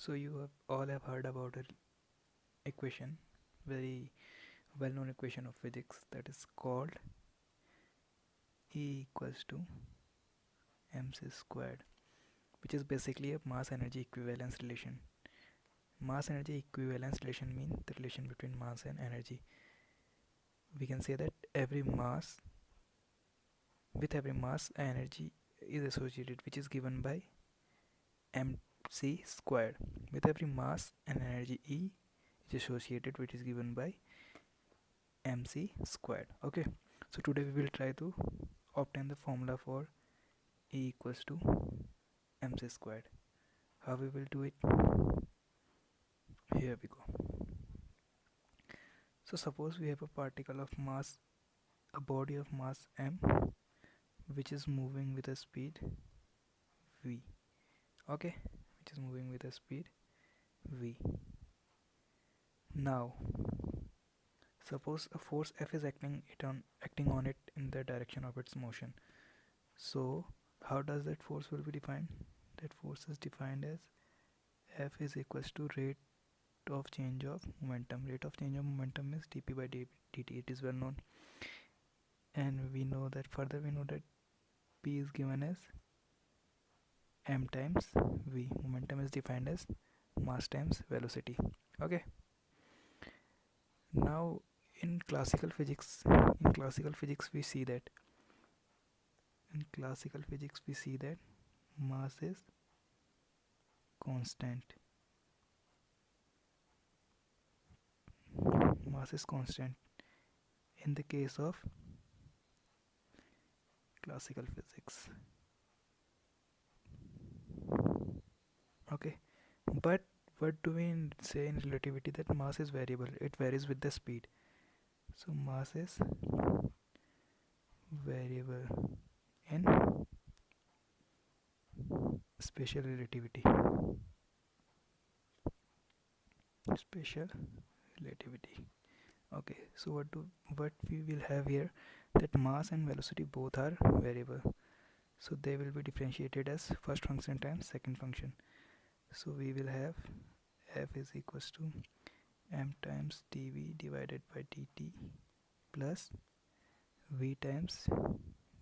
So you have all have heard about an equation, very well-known equation of physics, that is called E equals to mc squared, which is basically a mass energy equivalence relation. Mass energy equivalence relation means the relation between mass and energy. We can say that every mass energy is associated, which is given by mc squared. With every mass and energy E is associated, which is given by mc squared. Okay, so today we will try to obtain the formula for E equals to mc squared. How we will do it? Here we go. So suppose we have a particle of mass, a body of mass m, which is moving with a speed v. Okay, which is moving with a speed v. Now suppose a force F is acting on it in the direction of its motion. So how does that force will be defined? That force is defined as F is equals to rate of change of momentum. Rate of change of momentum is dp by dt. It is well known, and we know that p is given as m times v. Momentum is defined as mass times velocity. Okay, now in classical physics we see that mass is constant. In the case of classical physics. Okay, but what do we say in relativity? That mass is variable, it varies with the speed. So mass is variable in special relativity. Okay, so what we will have here, that mass and velocity both are variable, so they will be differentiated as first function times second function. So we will have f is equals to m times dv divided by dt plus v times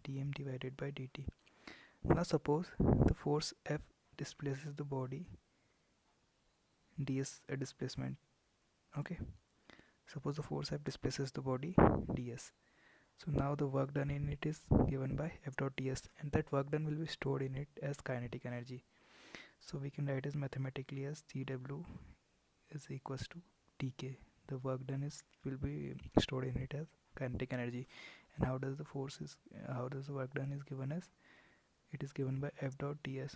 dm divided by dt. Now suppose the force F displaces the body, d is a displacement. Okay, suppose the force F displaces the body ds. So now the work done in it is given by F dot ds, and that work done will be stored in it as kinetic energy. So we can write it mathematically as Cw is equals to dk. The work done will be stored in it as kinetic energy. And how does the work done is given as? It is given by F dot ds.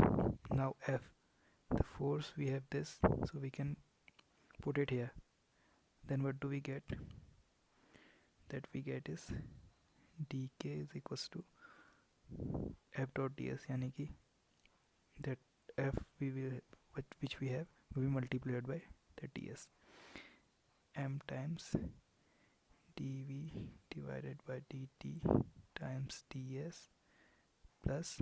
Now F, the force, we have this, so we can put it here. Then what do we get? That we get is dk is equals to F dot ds, yani ki that F which we have will be multiplied by the ds. M times dv divided by dt times ds plus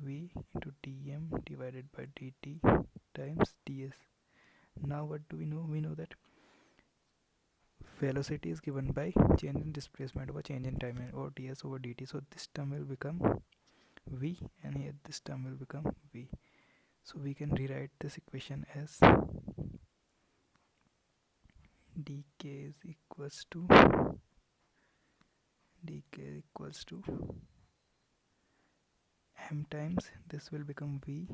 v into dm divided by dt times ds. Now what do we know? We know that velocity is given by change in displacement over change in time, or ds over dt. So this term will become v, and here this term will become v. So we can rewrite this equation as dk is equals to m times, this will become v,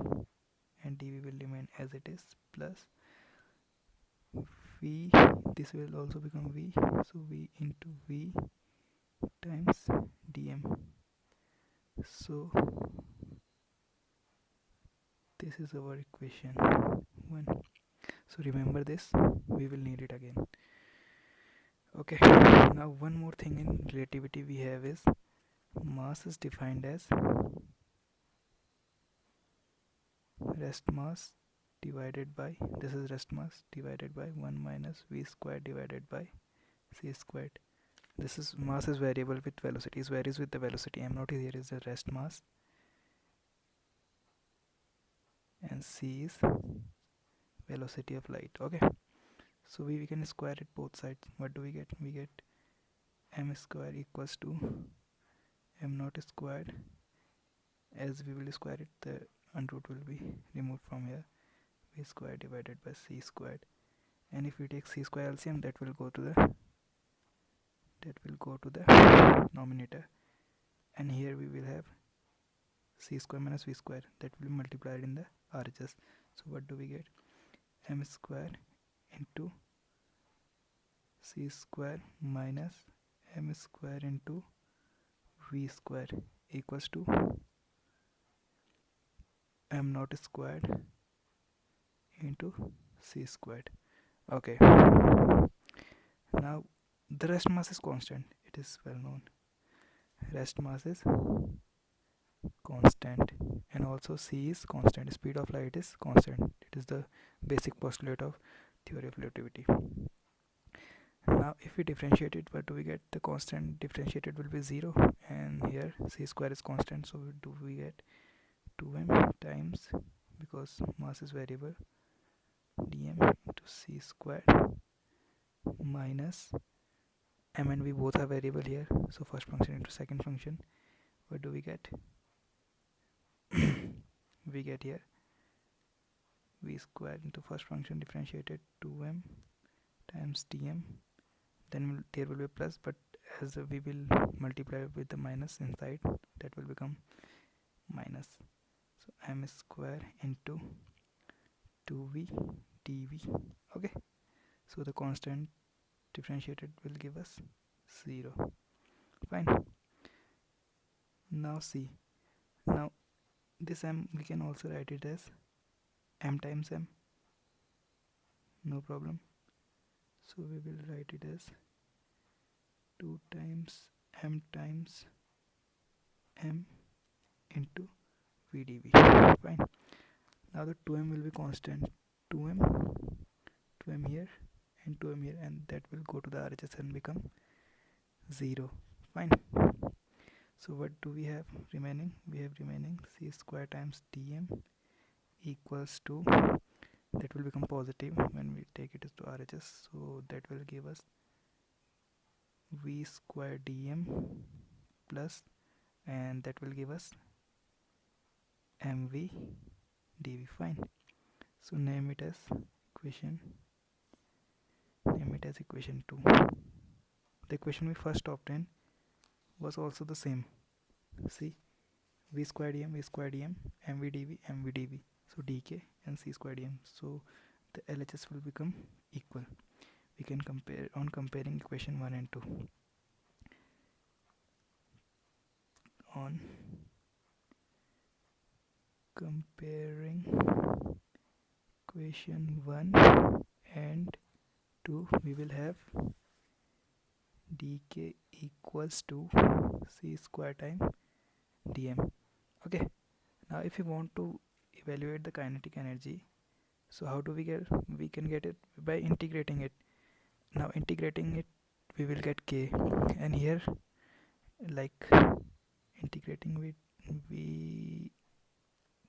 and dv will remain as it is, plus v, this will also become v, so v into v times dm. So this is our equation 1. So remember this, we will need it again. Okay, now one more thing in relativity we have is mass is defined as rest mass divided by, this is rest mass, divided by 1 minus v squared divided by c squared. This is mass is variable with velocity, it varies with the velocity. M naught here is the rest mass, and c is velocity of light. Okay, so we can square it both sides. What do we get? We get m square equals to m naught squared. As we will square it, the under root will be removed from here. V square divided by c squared, and if we take c square LCM, that will go to the denominator, and here we will have c square minus v square, that will be multiplied in the RHS. So what do we get? M square into c square minus m square into v square equals to m naught squared into c squared. Okay, now the rest mass is constant. It is well known. Rest mass is constant, and also c is constant. Speed of light is constant. It is the basic postulate of theory of relativity. Now if we differentiate it, what do we get? The constant differentiated will be 0, and here c square is constant, so we get 2m times, because mass is variable, dm into c squared minus m and v both are variable here, so first function into second function. What do we get? We get here v squared into first function differentiated 2m times dm, then there will be a plus, but as we will multiply with the minus inside, that will become minus. So m square into 2v dv. Okay, so the constant differentiated will give us 0. Fine. Now see, now this m we can also write it as m times m, no problem. So we will write it as 2 times m into vdv. Fine. Now the 2m will be constant, 2m here and 2m here, and that will go to the RHS and become 0. Fine. So what do we have remaining? We have remaining c square times dm equals to, that will become positive when we take it to RHS, so that will give us v square dm plus, and that will give us mv dv. Fine. So name it as equation 2. The equation we first obtained was also the same. See, v square dm, mv dv, so dk and c square dm, so the LHS will become equal. We can compare on comparing equation 1 and 2. On comparing equation 1 and 2, we will have dk equals to c square times dm. Okay, now if you want to evaluate the kinetic energy, so how do we get? We can get it by integrating it. Now integrating it, we will get k, and here like integrating we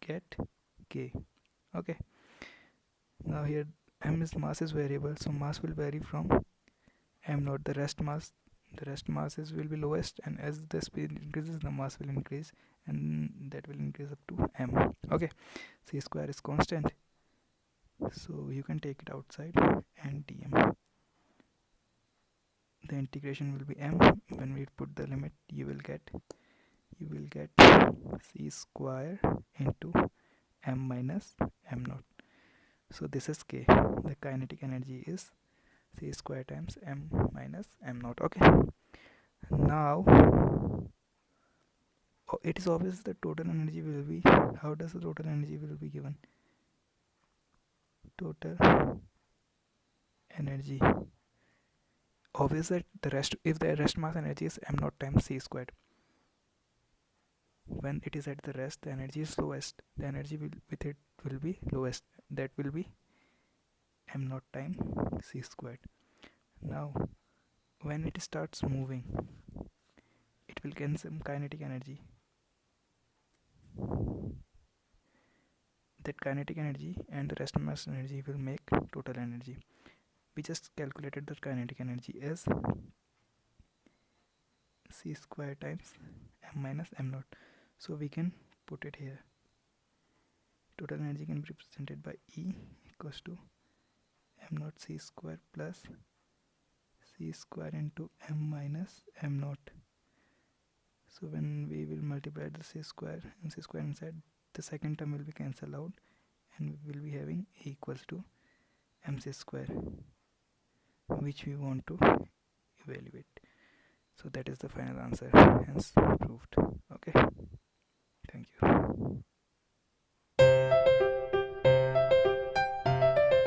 get k. Okay, now here m is mass is variable, so mass will vary from m naught. The rest mass is will be lowest, and as the speed increases, the mass will increase, and that will increase up to m. Okay, c square is constant, so you can take it outside, and dm, the integration will be m. When we put the limit, you will get c square into m minus m naught. So this is k. The kinetic energy is c square times m minus m naught. Okay, now it is obvious the total energy will be, how does the total energy will be given? Total energy, obvious that the rest, if the rest mass energy is m naught times c squared, when it is at the rest, the energy is lowest, the energy with it will be lowest, that will be m naught times c squared. Now when it starts moving, it will gain some kinetic energy. that kinetic energy and the rest mass energy will make total energy. We just calculated the kinetic energy as c square times m minus m naught. So we can put it here. Total energy can be represented by E equals to m naught c square plus c square into m minus m naught. So when we will multiply the c square and c square inside, the second term will be cancelled out and we will be having A equals to mc square, which we want to evaluate. So that is the final answer, hence proved. Okay, thank you.